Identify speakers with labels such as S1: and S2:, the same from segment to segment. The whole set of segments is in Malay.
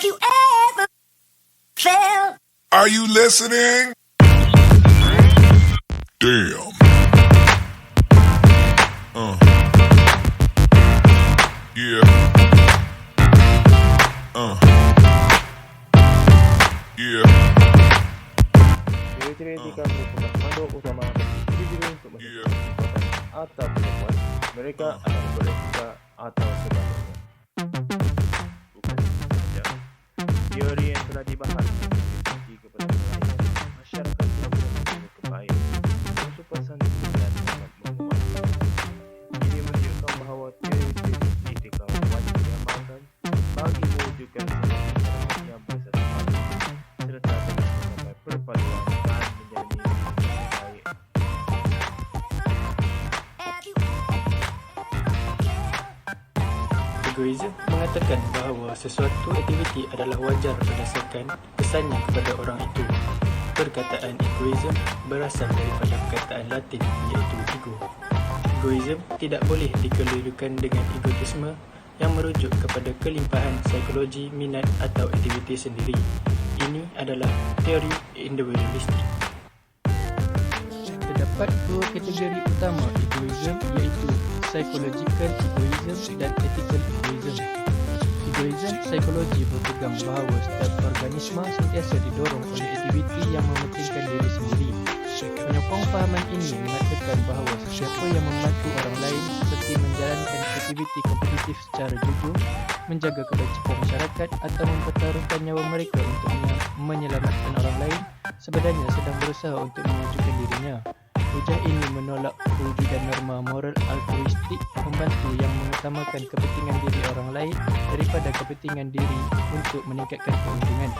S1: you ever felt?
S2: Are you listening? Damn. Yeah. Yeah.
S3: Ciri-ciri etika merupakan panduan utama bagi individu untuk menentukan kekuatan atau kemampuan mereka adalah beretika atau sebaliknya. Bukan itu saja, teori yang telah dibahas memiliki kepada nilai masyarakat yang mempunyai kebaik dan supasan dan dapat menguatkan. Ini menunjukkan bahawa teori-teori etika wajib diamalkan bagi mewujudkan sebuah masyarakat yang bersatu serta dapat mencapai perpaduan dan menjalani hidup yang baik.
S4: Egoism mengatakan bahawa sesuatu aktiviti adalah wajar berdasarkan kesannya kepada orang itu. Perkataan egoism berasal daripada perkataan Latin iaitu ego. Egoism tidak boleh dikelirukan dengan egotisme yang merujuk kepada kelimpahan psikologi minat atau aktiviti sendiri. Ini adalah teori individualistik. Terdapat dua kategori utama egoism iaitu psychological egoism dan ethical egoism. Egoism psikologi berpegang bahawa setiap organisma sentiasa didorong oleh aktiviti yang mementingkan diri sendiri. Penyokong fahaman ini mengatakan bahawa sesiapa yang membantu orang lain seperti menjalankan aktiviti kompetitif secara jujur, menjaga kebajikan masyarakat atau mempertaruhkan nyawa mereka untuk menyelamatkan orang lain, sebenarnya sedang berusaha untuk mewujudkan dirinya. Hujah ini menolak kewujudan norma moral altruistik membantu yang mengutamakan kepentingan diri orang lain daripada kepentingan diri untuk meningkatkan keuntungan.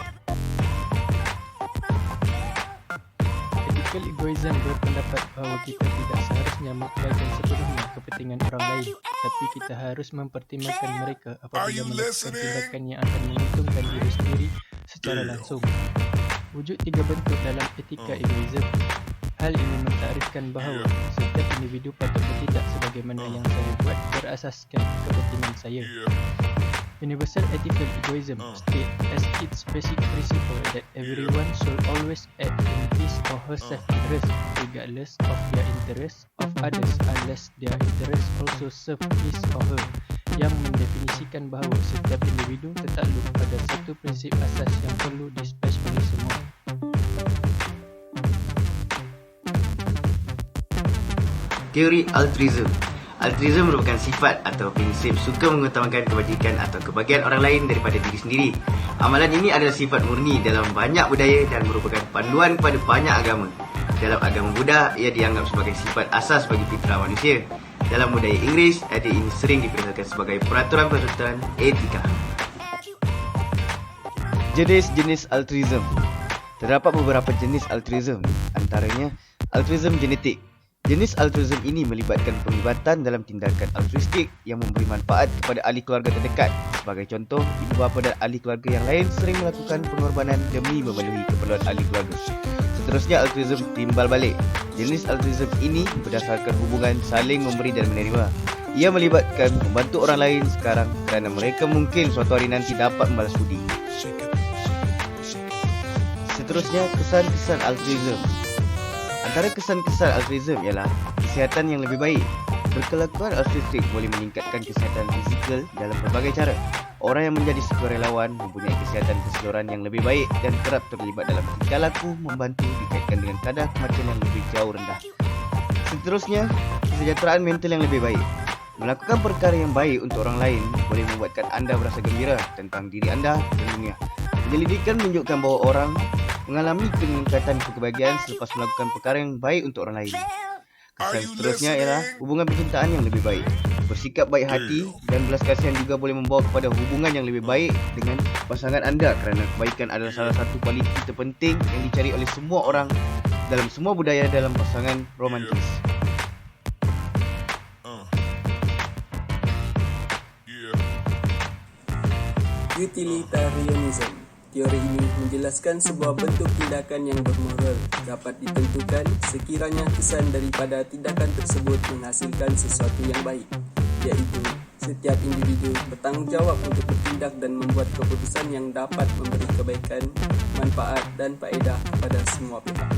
S4: Ethical egoism berpendapat bahawa kita tidak seharusnya mengabaikan sepenuhnya kepentingan orang lain, tapi kita harus mempertimbangkan mereka apabila melakukan tindakan yang akan menguntungkan diri sendiri secara langsung. Wujud tiga bentuk dalam etika egoism. Hal ini mentarifkan bahawa setiap individu patut bertindak sebagaimana yang saya buat berasaskan kepentingan saya. Universal ethical egoism states as its basic principle that everyone should always act in his or her self-interest regardless of their interest of others unless their interest also serve his or her, yang mendefinisikan bahawa setiap individu tertakluk pada satu prinsip asas yang perlu dispatch oleh semua.
S5: Teori altruism. Altruism merupakan sifat atau prinsip suka mengutamakan kebajikan atau kebahagiaan orang lain daripada diri sendiri. Amalan ini adalah sifat murni dalam banyak budaya dan merupakan panduan kepada banyak agama. Dalam agama Buddha, ia dianggap sebagai sifat asas bagi fitrah manusia. Dalam budaya Inggeris, idea ini sering diperkenalkan sebagai peraturan-peraturan etika. Jenis-jenis altruism. Terdapat beberapa jenis altruism, antaranya altruism genetik. Jenis altruism ini melibatkan penglibatan dalam tindakan altruistik yang memberi manfaat kepada ahli keluarga terdekat. Sebagai contoh, ibu bapa dan ahli keluarga yang lain sering melakukan pengorbanan demi memenuhi keperluan ahli keluarga. Seterusnya, altruism timbal balik. Jenis altruism ini berdasarkan hubungan saling memberi dan menerima. Ia melibatkan membantu orang lain sekarang kerana mereka mungkin suatu hari nanti dapat membalas budi. Seterusnya, kesan-kesan altruism. Antara kesan-kesan altruism ialah kesihatan yang lebih baik. Berkelakuan altruistik boleh meningkatkan kesihatan fizikal dalam berbagai cara. Orang yang menjadi sukarelawan mempunyai kesihatan keseluruhan yang lebih baik dan kerap terlibat dalam tingkah laku membantu dikaitkan dengan kadar kematian yang lebih jauh rendah. Seterusnya, kesejahteraan mental yang lebih baik. Melakukan perkara yang baik untuk orang lain boleh membuatkan anda berasa gembira tentang diri anda dan dunia. Penyelidikan menunjukkan bahawa orang mengalami peningkatan kebahagiaan selepas melakukan perkara yang baik untuk orang lain. Kesan seterusnya ialah hubungan percintaan yang lebih baik. Bersikap baik hati dan belas kasihan juga boleh membawa kepada hubungan yang lebih baik dengan pasangan anda kerana kebaikan adalah salah satu kualiti terpenting yang dicari oleh semua orang dalam semua budaya dalam pasangan romantis.
S6: Utilitarianism. Teori ini menjelaskan sebuah bentuk tindakan yang bermoral dapat ditentukan sekiranya kesan daripada tindakan tersebut menghasilkan sesuatu yang baik, iaitu Setiap individu bertanggungjawab untuk bertindak dan membuat keputusan yang dapat memberi kebaikan, manfaat dan faedah kepada semua pihak.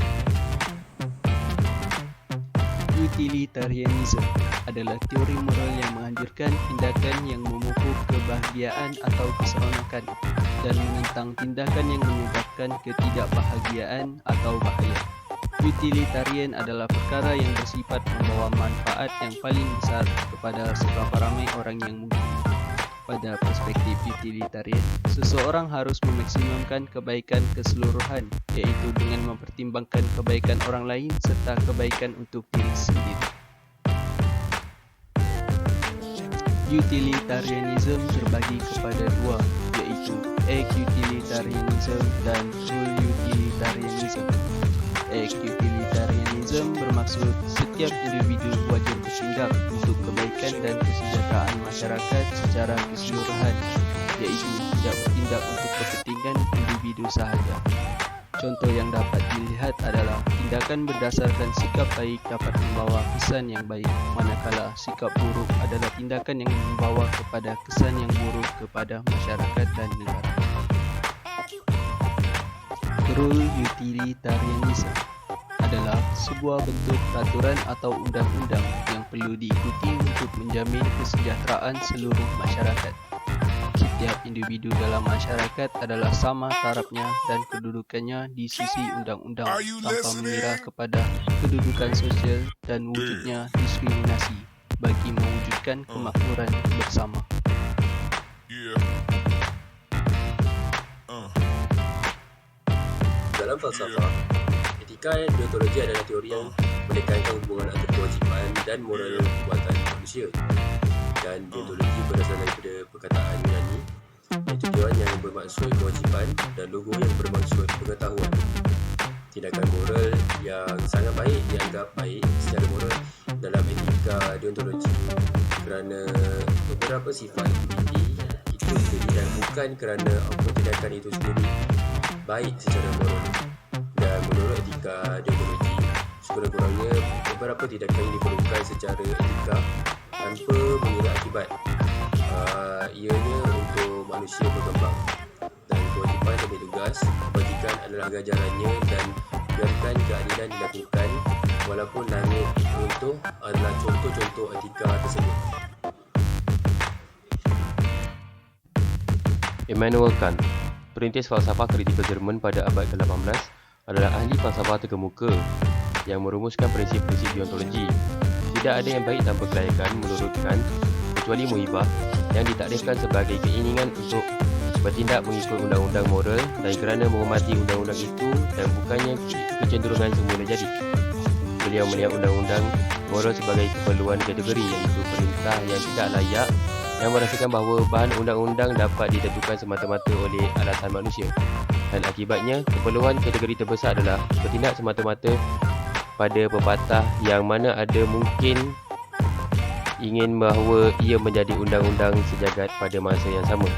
S4: Utilitarianism adalah teori moral yang menghancurkan tindakan yang memupuk kebahagiaan atau keseronokan dan menentang tindakan yang menyebabkan ketidakbahagiaan atau bahaya. Utilitarian adalah perkara yang bersifat membawa manfaat yang paling besar kepada seberapa ramai orang yang mungkin. Pada perspektif utilitarian, seseorang harus memaksimumkan kebaikan keseluruhan, iaitu dengan mempertimbangkan kebaikan orang lain serta kebaikan untuk diri sendiri. Utilitarianism terbagi kepada dua, iaitu egg-utilitarianism dan rule-utilitarianism. Egg-utilitarianism bermaksud setiap individu wajar bertindak untuk kebaikan dan kesejahteraan masyarakat secara keseluruhan, iaitu tidak bertindak untuk kepentingan individu sahaja. Contoh yang dapat dilihat adalah tindakan berdasarkan sikap baik dapat membawa kesan yang baik, manakala sikap buruk adalah tindakan yang membawa kepada kesan yang buruk kepada masyarakat dan negara. Rule utilitarianism adalah sebuah bentuk peraturan atau undang-undang yang perlu diikuti untuk menjamin kesejahteraan seluruh masyarakat. Setiap individu dalam masyarakat adalah sama tarafnya dan kedudukannya di sisi undang-undang tanpa mengira kepada kedudukan sosial dan wujudnya diskriminasi bagi mewujudkan kemakmuran bersama.
S7: Dalam falsafah, etika dan deontologi adalah teori yang menekankan hubungan antara kewajipan dan moral perbuatan manusia. Dan deontologi berasal daripada perkataan Yunani, iaitu deon yang bermaksud kewajipan dan logo yang bermaksud pengetahuan. Tindakan moral yang sangat baik dianggap baik secara moral dalam etika deontologi kerana beberapa sifat aktiviti itu sendiri dan bukan kerana tindakan itu sendiri baik secara moral. Dan menurut etika deontologi, sekurang-kurangnya beberapa tindakan yang diperlukan secara etika tanpa mengira akibat. Ianya untuk manusia berkembang. Dan kewajipan sebagai tugas, kebajikan adalah ganjarannya dan biarkan keadilan dilakukan walaupun langit runtuh adalah contoh-contoh etika tersebut.
S8: Immanuel Kant, perintis falsafah kritikal Jerman pada abad ke-18, adalah ahli falsafah terkemuka yang merumuskan prinsip-prinsip deontologi. Tidak ada yang baik tanpa kelayakan menurut Kant, kecuali muhibah yang ditakdirkan sebagai keinginan untuk bertindak mengikut undang-undang moral dan kerana menghormati undang-undang itu dan bukannya kecenderungan semula jadi. Beliau melihat undang-undang moral sebagai keperluan kategori, iaitu perintah yang tidak layak yang merasakan bahawa bahan undang-undang dapat ditentukan semata-mata oleh alasan manusia. Dan akibatnya, keperluan kategori terbesar adalah bertindak semata-mata pada pepatah yang mana ada mungkin ingin bahawa ia menjadi undang-undang sejagat pada masa yang sama.